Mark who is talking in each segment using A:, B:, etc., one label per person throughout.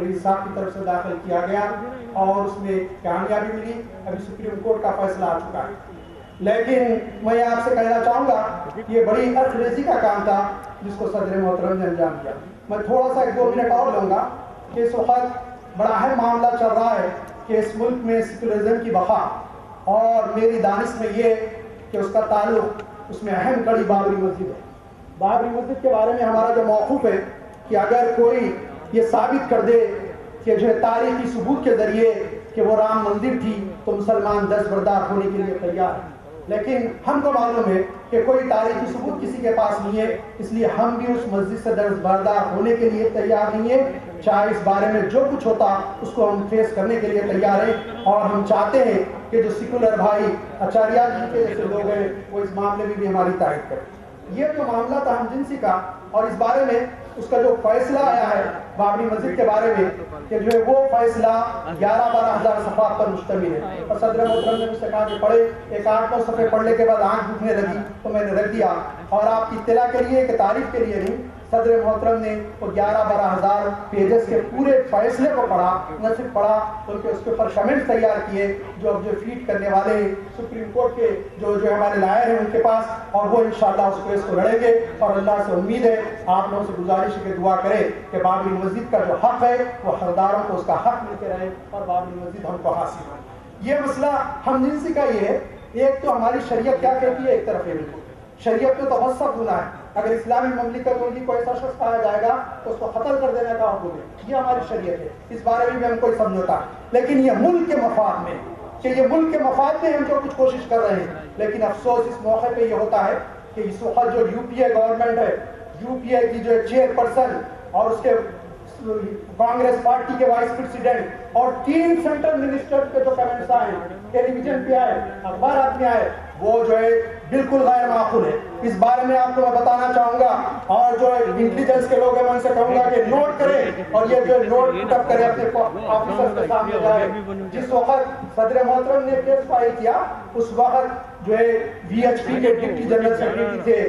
A: فرید صاحب کی طرف سے داخل کیا گیا اور اس میں کامیابی ملی. ابھی سپریم کورٹ کا فیصلہ آ چکا ہے. لیکن میں آپ سے کہنا چاہوں گا یہ بڑی ارخریزی کا کام تھا جس کو صدر محترم نے انجام دیا. میں تھوڑا سا 1-2 منٹ اور لوں گا کہ اس وقت بڑا اہم معاملہ چل رہا ہے کہ اس ملک میں سیکولرزم کی بقا، اور میری دانش میں یہ کہ اس کا تعلق اس میں اہم کڑی بابری مسجد ہے. بابری مسجد کے بارے میں ہمارا جو موقف ہے کہ اگر کوئی یہ ثابت کر دے کہ جو ہے تاریخی ثبوت کے ذریعے کہ وہ رام مندر تھی تو مسلمان دستبردار ہونے کے لیے تیار ہیں. لیکن ہم کو معلوم ہے کہ کوئی تاریخی ثبوت کسی کے پاس نہیں ہے، اس لیے ہم بھی اس مسجد سے دستبردار ہونے کے لیے تیار نہیں ہیں. چاہے اس بارے میں جو کچھ ہوتا اس کو ہم فیس کرنے کے لیے تیار ہیں، اور ہم چاہتے ہیں کہ جو سیکولر بھائی آچاریہ جی کے جیسے لوگ ہیں وہ اس معاملے میں بھی ہماری تائید کریں. یہ جو معاملہ تھا ہم جنسی کا، اور اس بارے میں اس کا جو فیصلہ آیا ہے بابری مسجد کے بارے میں کہ جو ہے وہ فیصلہ 11-12 ہزار صفحات پر مشتمل ہے. اور صدر محترم نے مجھ سے کہا کہ پڑھے. ایک 8-9 صفحے پڑھنے کے بعد آنکھ دکھنے لگی تو میں نے رکھ دیا. اور آپ کی اطلاع کے لیے کہ تعریف کے لیے نہیں، صدر محترم نے وہ 11-12 ہزار پیجز کے پورے فیصلے کو پڑھا. نہ صرف پڑھا بلکہ اس کے اوپر کمنٹ تیار کیے جو اب جو فیڈ کرنے والے ہیں سپریم کورٹ کے جو ہمارے لائر ہیں ان کے پاس، اور وہ انشاءاللہ اس کیس کو لڑیں گے. اور اللہ سے امید ہے، آپ لوگوں سے گزارش ہے کہ دعا کرے کہ بابری مسجد کا جو حق ہے وہ حقداروں کو اس کا حق ملتے رہے اور بابری مسجد ہم کو حاصل ہو. یہ مسئلہ ہم جنسی کا یہ ہے. ایک تو ہماری شریعت کیا کہتی ہے، ایک طرف ہے بالکل شریعت میں تو تبسط ہونا ہے. اگر اسلامی مملکت ہوگی کوئی ایسا شخص پایا جائے گا تو اس کو قتل کر دینے کا حکم ہے. یہ ہماری شریعت ہے، اس بارے میں بھی ہم کوئی سمجھوتا. لیکن یہ ملک کے مفاد میں کہ یہ ملک کے مفاد میں ہم جو کچھ کوشش کر رہے ہیں. لیکن افسوس اس موقع پہ یہ ہوتا ہے کہ اس وقت جو یو پی اے گورنمنٹ ہے، یو پی اے کی جو چیئر پرسن اور اس کے کانگریس پارٹی کے وائس پریزیڈنٹ اور 3 سینٹرل منسٹر کے جو کمنٹس آئے، ٹیلی ویژن پہ آئے، اخبارات میں آئے، وہ جو ہے بالکل غیر معقول ہے. اس بارے میں آپ کو میں بتانا چاہوں گا، اور جو انٹیلیجنس کے لوگ ہیں میں ان سے کہوں گا کہ نوٹ کریں اور یہ جو نوٹ پٹ اپ کریں اپنے آفیسر کے سامنے جائے. جس وقت صدر محترم نے کیس فائل کیا اس وقت جو ہے وی ایچ پی کے ڈپٹی جنرل سیکرٹری تھے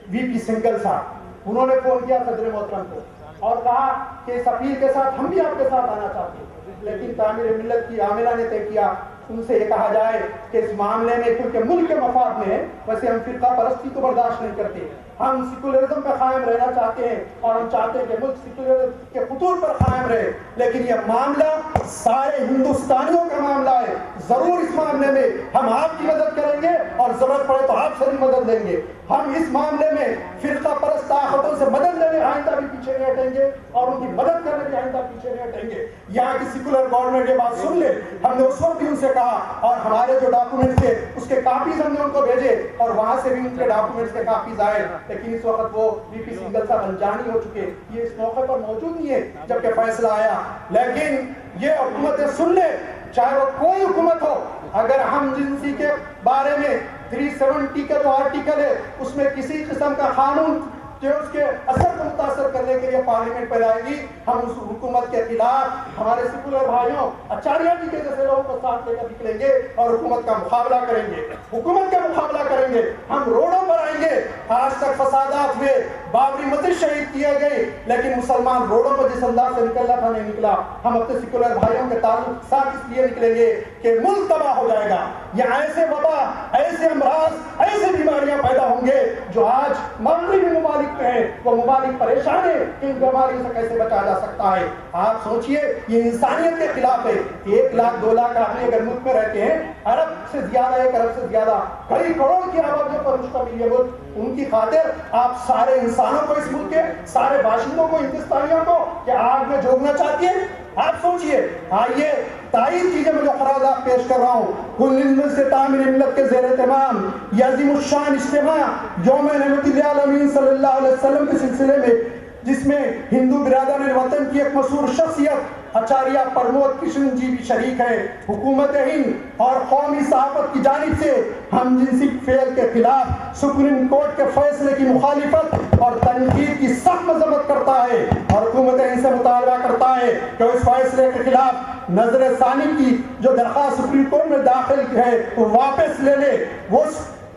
A: وی پی سنگل صاحب. انہوں نے فون کیا صدر محترم کو اور کہا کہ اس اپیل کے ساتھ ہم بھی آپ کے ساتھ آنا چاہتے ہیں. لیکن تعمیر ملت کی عاملہ نے طے کیا ان سے یہ کہا جائے کہ اس معاملے میں کیونکہ ملک کے مفاد میں ہے، ویسے ہم فرقہ پرستی کو برداشت نہیں کرتے. ہم سیکولرزم پہ قائم رہنا چاہتے ہیں اور ہم چاہتے ہیں کہ ملک سیکولرزم کے خطور پر قائم رہے. لیکن یہ معاملہ سارے ہندوستانیوں کا معاملہ ہے. ضرور اس معاملے میں ہم آپ کی مدد کریں گے اور ضرورت پڑے تو آپ سے بھی مدد لیں گے. ہم اس معاملے میں فرقہ پرست طاقتوں سے مدد لینے آئندہ بھی پیچھے نہیں ہٹیں گے اور ان کی مدد کرنے کے آئندہ پیچھے نہیں ہٹیں گے. یہاں کی سیکولر گورنمنٹ یہ بات سن لے. ہم نے اس وقت بھی ان سے کہا اور ہمارے جو ڈاکومنٹس تھے اس کے کاپیز ہم نے ان کو بھیجے اور وہاں سے بھی ان کے ڈاکومنٹس کے کاپیز آئے. لیکن اس وقت وہ وی پی سنگل صاحب انجانی ہو چکے، یہ اس موقع پر موجود نہیں ہے جبکہ فیصلہ آیا. لیکن یہ حکومتیں سن لے، چاہے وہ کوئی حکومت ہو، اگر ہم جنسی کے بارے میں 370 کا جو آرٹیکل ہے اس میں کسی قسم کا قانون جو اس کے اثر کو متاثر کرنے کے لیے پارلیمنٹ پہ لائے گی، ہم اس حکومت کے خلاف ہمارے سیکولر بھائیوں آچاریہ جی کے جیسے لوگوں کو ساتھ لے کر نکلیں گے اور حکومت کا مقابلہ کریں گے. حکومت کا مقابلہ کریں گے. ہم روڈوں پر آئیں گے. آج تک فسادات ہوئے، بابری مسجد شہید کیے گئے، لیکن مسلمان روڈوں پر جس انداز سے نکلنا تھا نہیں نکلا. ہم اپنے سیکولر بھائیوں کے تعلق ساتھ اس لیے نکلیں گے کہ ملک تباہ ہو جائے گا. یہ ایسے وبا، ایسے امراض، ایسے بیماریاں پیدا ہوں گے جو آج مغربی ممالک میں ہیں. وہ ممالک پریشان ہیں کہ ان بیماریوں سے کیسے بچا جا سکتا ہے. آپ سوچئے یہ انسانیت کے خلاف ہے. 1 لاکھ 2 لاکھ آدمی اگر ملک میں رہتے ہیں، ارب سے زیادہ 1 ارب سے زیادہ کئی کروڑ کی آبادیوں پر مشتمل یہ ملک، ان کی خاطر آپ سارے انسانوں کو، اس ملک کے سارے باشندوں کو، ہندوستانیوں کو کیا آگ میں جھونکنا چاہتی ہیں؟ آپ سوچئے. آئیے تائید کیجئے میں جو قرارداد پیش کر رہا ہوں. کل مجلس سے تعمیر ملت کے زیر اہتمام یہ عظیم الشان اجتماع یوم رحمت للعالمین صلی اللہ علیہ وسلم کے سلسلے میں، جس میں ہندو برادران وطن کی ایک مشہور شخصیت آچاریہ پرمود کشن جی بھی شریک ہے. حکومت ہند اور قومی صحافت کی جانب سے ہم جنسی فعل کے خلاف سپریم کورٹ کے فیصلے کی مخالفت اور تنقید کی سخت مذمت کرتا ہے اور حکومت ہند سے مطالبہ کرتا ہے کہ اس فیصلے کے خلاف نظر ثانی کی جو درخواست سپریم کورٹ میں داخل ہے وہ واپس لے لے. وہ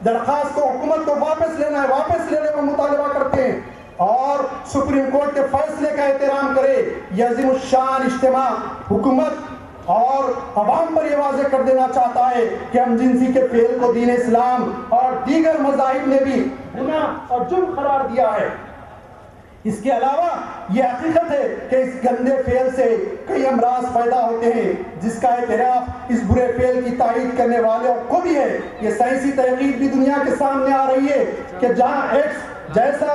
A: درخواست کو حکومت کو واپس لینا ہے، واپس لینے کا مطالبہ کرتے ہیں. اور سپریم کورٹ کے فیصلے کا احترام کرے۔ یہ عظیم الشان اجتماع حکومت اور عوام پر یہ واضح کر دینا چاہتا ہے کہ ہم جنسی کے فعل کو دین اسلام اور دیگر مذاہب نے بھی گناہ اور جرم قرار دیا ہے۔ اس کے علاوہ یہ حقیقت ہے کہ اس گندے فعل سے کئی امراض پیدا ہوتے ہیں، جس کا اعتراف اس برے فعل کی تائید کرنے والوں کو بھی ہے۔ یہ سائنسی تحقیق بھی دنیا کے سامنے آ رہی ہے کہ جہاں ایڈس جیسا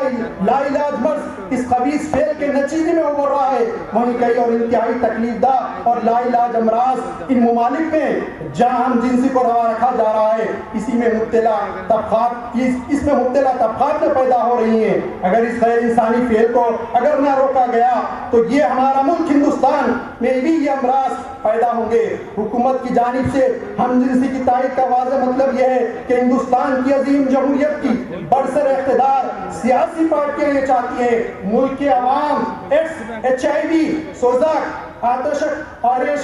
A: لا علاج مرض اس خبیث فعل کے نتیجے میں ابھر رہا ہے، وہیں کئی اور انتہائی تکلیف دہ اور لا علاج امراض ان ممالک میں جہاں ہم جنسی کو روا رکھا جا رہا ہے، اس میں مبتلا طبقات میں پیدا ہو رہی ہیں۔ اگر اس غیر انسانی فعل کو اگر نہ روکا گیا تو یہ ہمارا ملک ہندوستان میں بھی یہ امراض پیدا ہوں گے۔ حکومت کی جانب سے ہم جنسی کی تائید کا واضح مطلب یہ ہے کہ ہندوستان کی عظیم جمہوریت کی برسر اقتدار سیاسی پارٹیاں یہ چاہتی ہیں ملک کے عوام ایڈس، HIV، سوزک، آتشک، آرش،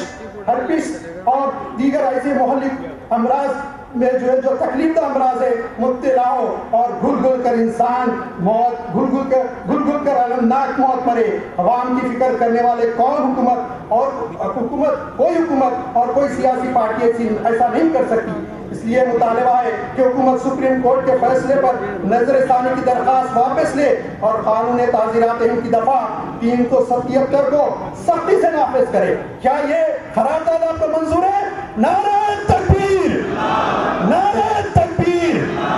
A: ہرپس اور دیگر ایسے مہلک امراض میں جو تکلیف دہ امراض ہے مبتلا ہو اور گھل گھل کر انسان موت گھل گھل کر المناک موت مرے۔ عوام کی فکر کرنے والے کوئی حکومت اور کوئی سیاسی پارٹی ایسا نہیں کر سکتی۔ اس لیے مطالبہ ہے کہ حکومت سپریم کورٹ کے فیصلے پر نظر ثانی کی درخواست واپس لے اور قانون تعزیرات کی دفعہ 377 کو سختی سے نافذ کرے۔ کیا یہ قرارداد آپ کو منظور ہے؟ نعرہ تکبیر! نعرہ تکبیر!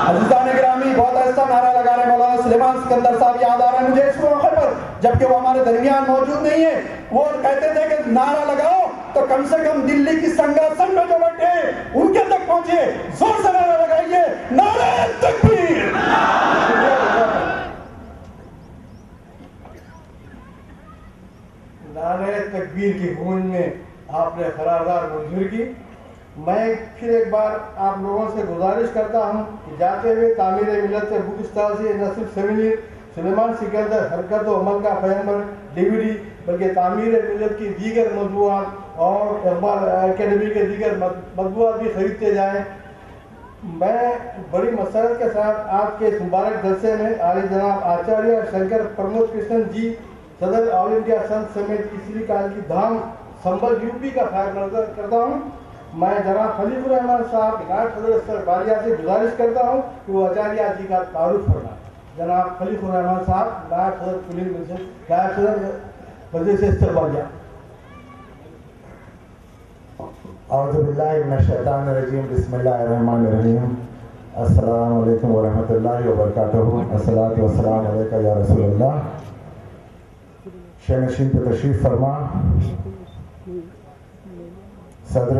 A: عزیزان گرامی، بہت ایسا نعرہ لگا رہے مولانا سلیمان سکندر صاحب یاد آ رہے ہیں مجھے اس موقع پر، جبکہ وہ ہمارے درمیان موجود نہیں ہے۔ وہ کہتے تھے کہ نعرہ لگاؤ تو کم سے کم دلی کی سنگاسن میں جو بیٹھے ان کے تک پہنچے، زور سے نعرہ لگائیے، نعرہ تکبیر!
B: نعرہ تکبیر کی گونج میں آپ نے قرارداد منظور کی۔ میں پھر ایک بار آپ لوگوں سے گزارش کرتا ہوں کہ جاتے ہوئے تعمیر ملت سے بک اسٹال سے نہ صرف سیمینر سلیمان سکندر حرکت و عمل کا پیغمبر DVD بلکہ تعمیر ملت کی دیگر مطبوعات اور اقبال اکیڈمی کے دیگر مطبوعات بھی خریدتے جائیں۔ میں بڑی مسرت کے ساتھ آپ کے اس مبارک جلسے میں عالی جناب آچاریہ شنکر پرمود کرشنن جی، صدر آل انڈیا سنت سمیت کسی کال کی دھام سنبل UP کا خیر نظر کرتا ہوں۔ میں جناب خلیف الرحمان صاحب نائب صدر استقبالیہ سے گزارش کرتا ہوں کہ وہ آچاریہ جی کا تعارف فرمائیں۔ جناب خلیف الرحمان صاحب نائب صدر مجلس استقبالیہ۔
C: اعوذ باللہ من الشیطان الرجیم، بسم اللہ الرحمن الرحیم۔ السلام علیکم ورحمۃ اللہ وبرکاتہ۔ الصلاۃ والسلام علیکہ یا رسول اللہ۔ شہنشین پہ تشریف فرما صدر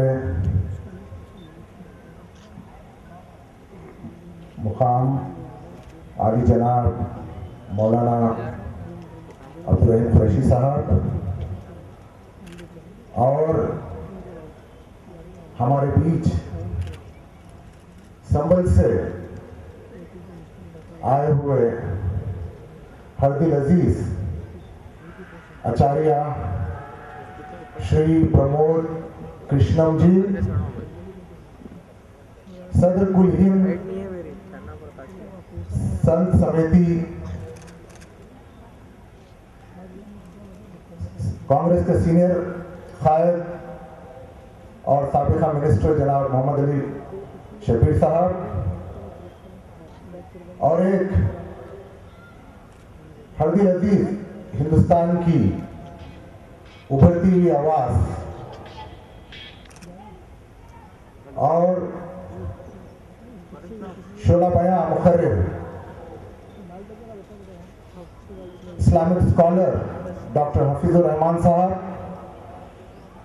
C: مقام عالی جناب مولانا عبدالرحیم قریشی صاحب اور ہمارے بیچ سنبل سے آئے ہوئے ہر دل عزیز آچاریہ شری پرمود کرشنم جی، صدر کل ہند سنت سمیتی کانگریس کے سینئر قائد اور سابقہ منسٹر جناب محمد علی شبیر صاحب، اور ایک ہردی عزیز ہندوستان کی ابھرتی ہوئی آواز اور شعلہ بیاں مخرر اسلامک اسکالر ڈاکٹر حفیظ الرحمان صاحب،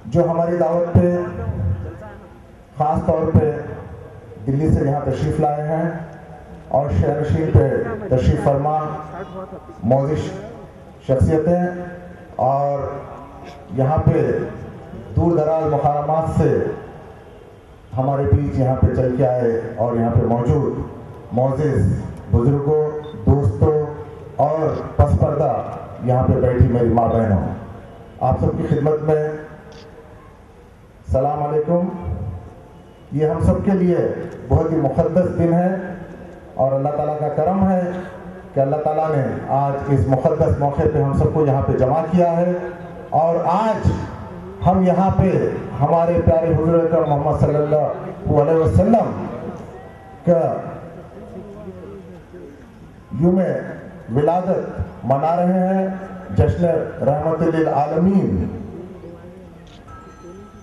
C: جو ہماری دعوت پہ خاص طور پہ دلی سے یہاں تشریف لائے ہیں اور شہنشین پہ تشریف فرما معزز شخصیتیں، اور یہاں پہ دور دراز مقامات سے ہمارے بیچ یہاں پہ چل کے آئے اور یہاں پہ موجود معزز بزرگوں، دوستوں اور پس پردہ یہاں پہ بیٹھی میری ماں بہنوں، آپ سب کی خدمت میں السلام علیکم۔ یہ ہم سب کے لیے بہت ہی مقدس دن ہے اور اللہ تعالیٰ کا کرم ہے کہ اللہ تعالیٰ نے آج اس مقدس موقع پہ ہم سب کو یہاں پہ جمع کیا ہے، اور آج ہم یہاں پہ ہمارے پیارے حضور اکرم محمد صلی اللہ علیہ وسلم کا یوم ولادت منا رہے ہیں، جشن رحمت للعالمین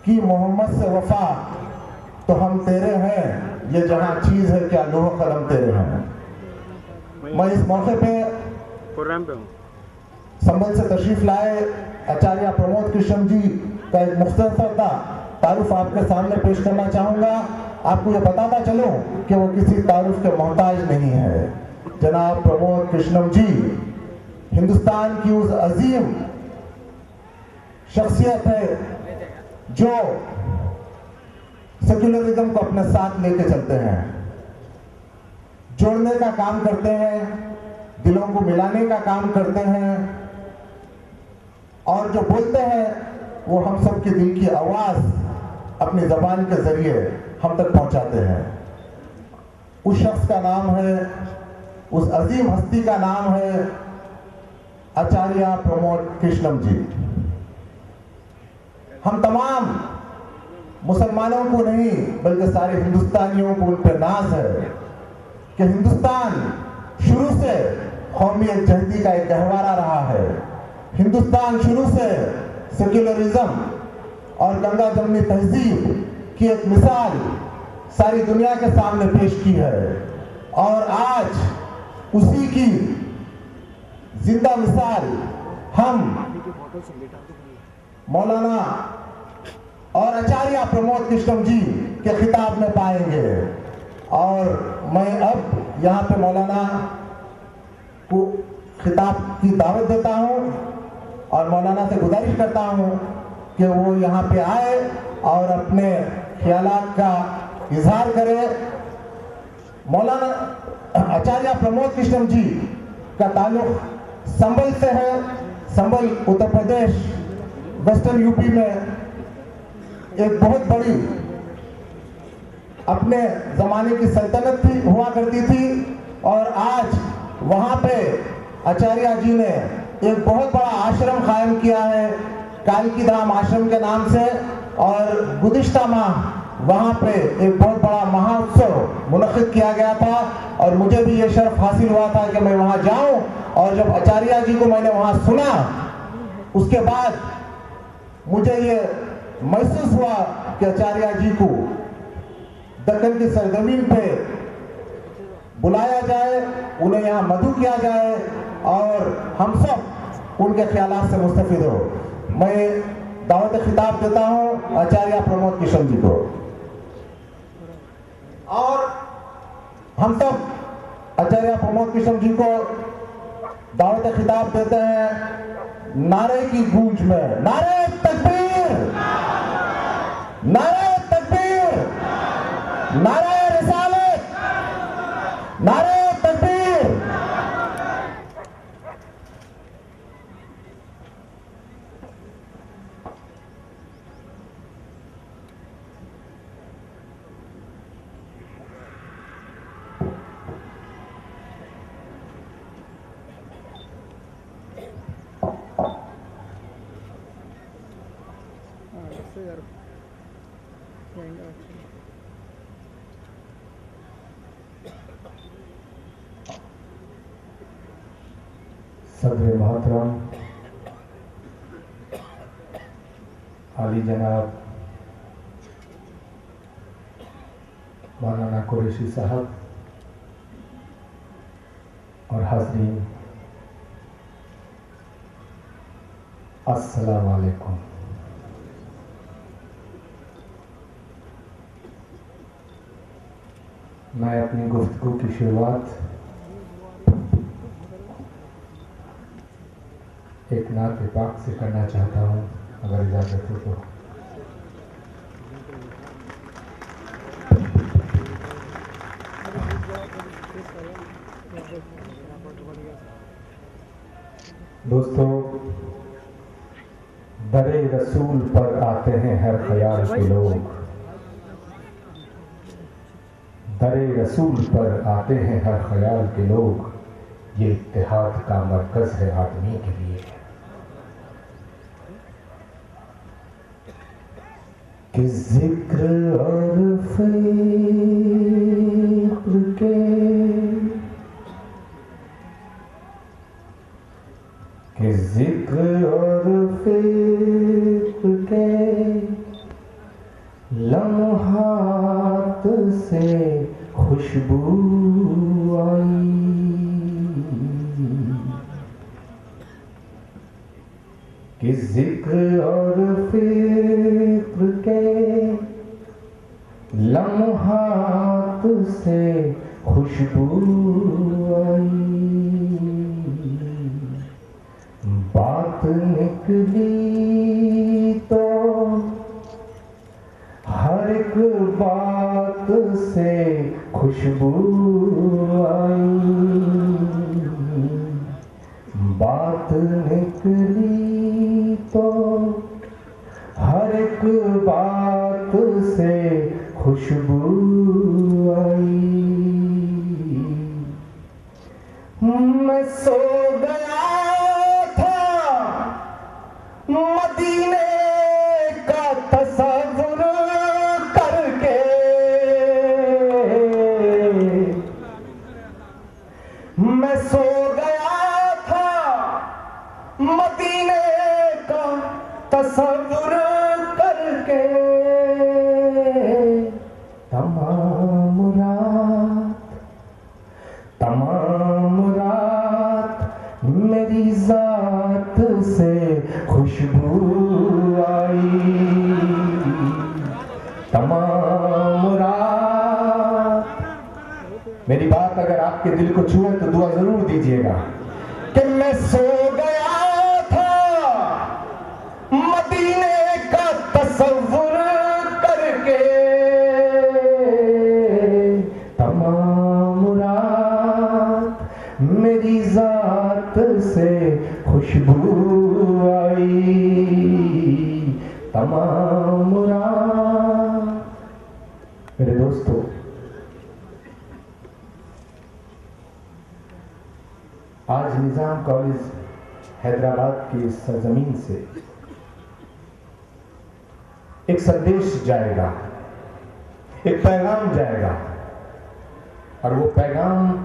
C: کی محمد سے وفا تو ہم تیرے ہیں، یہ جہاں چیز ہے کیا لوح قلم تیرے ہیں۔ میں اس موقع پہ سنبھل سے تشریف لائے آچاریہ پرمود کرشن جی کا ایک مختصر سا تعارف آپ کے سامنے پیش کرنا چاہوں گا۔ آپ کو یہ بتاتا چلوں کہ وہ کسی تعارف کے محتاج نہیں ہے۔ جناب پرمود کرشنم جی ہندوستان کی اس عظیم شخصیت ہے جو سیکولرزم کو اپنے ساتھ لے کے چلتے ہیں، جوڑنے کا کام کرتے ہیں، دلوں کو ملانے کا کام کرتے ہیں، اور جو بولتے ہیں وہ ہم سب کے دل کی آواز اپنی زبان کے ذریعے ہم تک پہنچاتے ہیں۔ اس شخص کا نام ہے، اس عظیم ہستی کا نام ہے آچاریہ پرمود کرشنم جی۔ ہم تمام مسلمانوں کو نہیں بلکہ سارے ہندوستانیوں کو ان پہ ناز ہے کہ ہندوستان شروع سے قومی یکجہتی کا ایک گہوارہ رہا ہے۔ ہندوستان شروع سے سیکولرزم اور گنگا جمنی تہذیب کی ایک مثال ساری دنیا کے سامنے پیش کی ہے، اور آج اسی کی زندہ مثال ہم مولانا اور آچاریہ پرمود کرشنم جی کے خطاب میں پائیں گے۔ اور میں اب یہاں پہ مولانا کو خطاب کی دعوت دیتا ہوں اور مولانا سے گزارش کرتا ہوں کہ وہ یہاں پہ آئے اور اپنے خیالات کا اظہار کرے۔ مولانا آچاریہ پرمود کرشنم جی کا تعلق سنبھل سے ہے۔ سنبھل Uttar Pradesh western U P میں ایک بہت بڑی اپنے زمانے کی سلطنت تھی، ہوا کرتی تھی، اور آج وہاں پہ آچاریہ جی نے ایک بہت بڑا آشرم قائم کیا ہے کالکی دھام آشرم کے نام سے، اور گزشتہ ماہ وہاں پہ ایک بہت بڑا مہااتسو منعقد کیا گیا تھا، اور مجھے بھی یہ شرف حاصل ہوا تھا کہ میں وہاں جاؤں، اور جب آچاریہ جی کو میں نے وہاں سنا اس کے بعد مجھے یہ محسوس ہوا کہ آچاریہ جی کو دکن کی سرزمین پہ بلایا جائے، انہیں یہاں مدعو کیا جائے، اور ہم سب ان کے خیالات سے مستفید ہو۔ میں دعوت خطاب دیتا ہوں آچاریہ پرمود کرشن جی کو، اور ہم سب آچاریہ پرمود کرشن جی کو دعوت خطاب دیتے ہیں نعرے کی گونج میں۔ نعرے تکبیر، نعرے تکبیر، نعرے رسالت، نعرے تکبیر۔ صدر محترم عالی جناب مولانا قریشی صاحب اور حاضرین، السلام علیکم۔ میں اپنی گفتگو کی شروعات ایک نعت پاک سے کرنا چاہتا ہوں، اگر اجازت ہو تو۔ دوستو، در رسول پر آتے ہیں ہر خیال کے لوگ، در رسول پر آتے ہیں ہر خیال کے لوگ، یہ اتحاد کا مرکز ہے آدمی کے لیے کہ ذکر اور فکر کے ذکر اور فکر کے لمحات سے خوشبو آئی کہ ذکر اور فکر کے لمحات سے خوشبو آئی بات نکلی تو ہر ایک بات سے خوشبو آئی بات نکلی تو ہر ایک بات سے خوشبو آئی میں سو گیا مدینے کا تصور کر کے میں سو گیا تھا مدینے کا تصور کر کے تمام رات میری ذات سے خوشبو آئی تمام رات میری بات اگر آپ کے دل کو چھوئے تو دعا ضرور دیجئے گا کہ میں سو گیا تھا مدینے کا تصور کر کے تمام رات میری ذات سے خوشبو آئی تمام رات میرے دوستو آج نظام کالج حیدرآباد کی سرزمین سے ایک سندیش جائے گا ایک پیغام جائے گا اور وہ پیغام